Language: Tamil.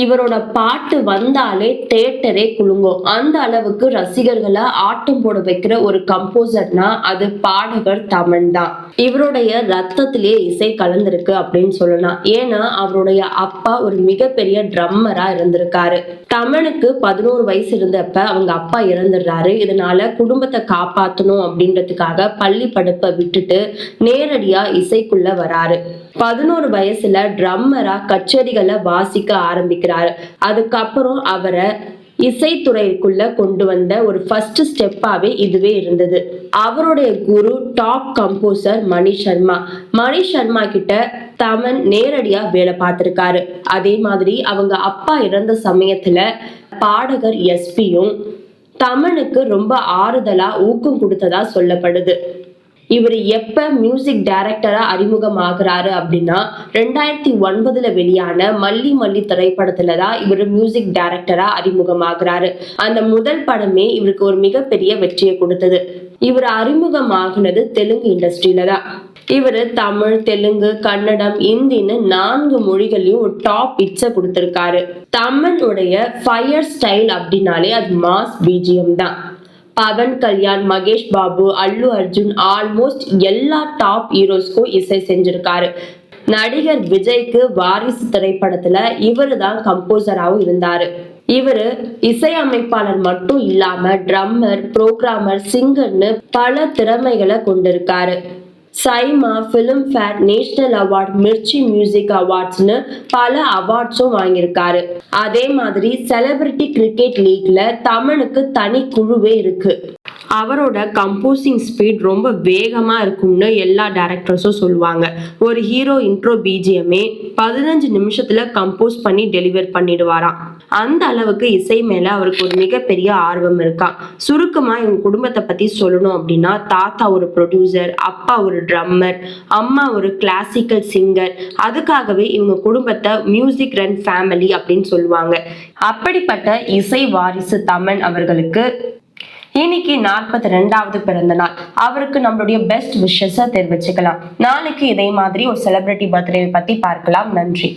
இவரோட பாட்டு வந்தாலே தியேட்டரே குலுங்கும். அந்த அளவுக்கு ரசிகர்களை ஆட்டம் போட வைக்கிற ஒரு கம்போசர்னா அது பாடகர் தமன் தான். இவருடைய ரத்தத்திலேயே இசை கலந்திருக்கு அப்படின்னு சொல்லலாம். ஏன்னா அவருடைய அப்பா ஒரு மிகப்பெரிய ட்ரம்மரா இருந்திருக்காரு. தமனுக்கு 11 வயசு இருந்தப்ப அவங்க அப்பா இறந்துடுறாரு. இதனால குடும்பத்தை காப்பாற்றணும் அப்படின்றதுக்காக பள்ளி படிப்பை விட்டுட்டு நேரடியா இசைக்குள்ள வராரு. 11 வயசுல ட்ரம்மரா கச்சேரிகளை வாசிக்க ஆரம்பிக்கிறாரு. அதுக்கப்புறம் அவரை இசைத்துறைக்குள்ள கொண்டு வந்த ஒரு ஃபர்ஸ்ட் ஸ்டெப்பாவே இதுவே இருந்தது. அவருடைய குரு டாப் கம்போசர் மணி சர்மா. மணி சர்மா கிட்ட தமன் நேரடியா வேலை பார்த்திருக்காரு. அதே மாதிரி அவங்க அப்பா இறந்த சமயத்துல பாடகர் எஸ்பியும் தமனுக்கு ரொம்ப ஆறுதலா ஊக்கம் கொடுத்ததா சொல்லப்படுது. இவர் எப்ப மியூசிக் டைரக்டரா அறிமுகமாகிறாரு அப்படின்னா 2009 வெளியான மல்லி மல்லி திரைப்படத்துலதான் இவர் மியூசிக் டைரக்டரா அறிமுகமாகிறாரு. அந்த முதல் படமே இவருக்கு ஒரு மிகப்பெரிய வெற்றியை கொடுத்தது. இவர் அறிமுகமாகினது தெலுங்கு இண்டஸ்ட்ரியில தான். இவர் தமிழ், தெலுங்கு, கன்னடம், இந்தின்னு 4 மொழிகளையும் ஒரு டாப் ஹிட்ஸை கொடுத்திருக்காரு. தமனுடைய ஃபயர் ஸ்டைல் அப்படின்னாலே அது மாஸ் பிஜிஎம் தான். பவன் கல்யாண், மகேஷ் பாபு, அல்லு அர்ஜுன் ஆல்மோஸ்ட் எல்லா டாப் ஹீரோஸ்க்கும் இசை செஞ்சிருக்காரு. நடிகர் விஜய்க்கு வாரிசு திரைப்படத்துல இவரு தான் கம்போசராகவும் இருந்தாரு. இவரு இசையமைப்பாளர் மட்டும் இல்லாம ட்ரம்மர், புரோகிராமர், சிங்கர்னு பல திறமைகளை கொண்டிருக்காரு. SIIMA, Filmfare, national award, Mirchi music அவார்ட்ஸ்னு பல அவார்ட்ஸும் வாங்கியிருக்காரு. அதே மாதிரி செலிபிரிட்டி கிரிக்கெட் லீக்ல தமனுக்கு தனி குழுவே இருக்கு. அவரோட கம்போசிங் ஸ்பீட் ரொம்ப வேகமா இருக்கும்னு எல்லா டைரக்டர்ஸும் சொல்லுவாங்க. ஒரு ஹீரோ இன்ட்ரோ பிஜிஎம்மே 15 நிமிஷத்துல கம்போஸ் பண்ணி டெலிவர் பண்ணிடுவாராம். அந்த அளவுக்கு இசை மேல அவருக்கு ஒரு மிகப்பெரிய ஆர்வம் இருக்காம். சுருக்கமா இவங்க குடும்பத்தை பத்தி சொல்லணும் அப்படின்னா, தாத்தா ஒரு ப்ரொடியூசர், அப்பா ஒரு ட்ரம்மர், அம்மா ஒரு கிளாசிக்கல் சிங்கர். அதுக்காகவே இவங்க குடும்பத்தை மியூசிக் ரன் ஃபேமிலி அப்படின்னு சொல்லுவாங்க. அப்படிப்பட்ட இசை வாரிசு தமன் அவர்களுக்கு இன்னைக்கு 42வது பிறந்த நாள். அவருக்கு நம்மளுடைய பெஸ்ட் விஷஸை தெரிவிச்சுக்கலாம். நாளைக்கு இதே மாதிரி ஒரு செலிபிரிட்டி பர்த்டே பத்தி பார்க்கலாம். நன்றி.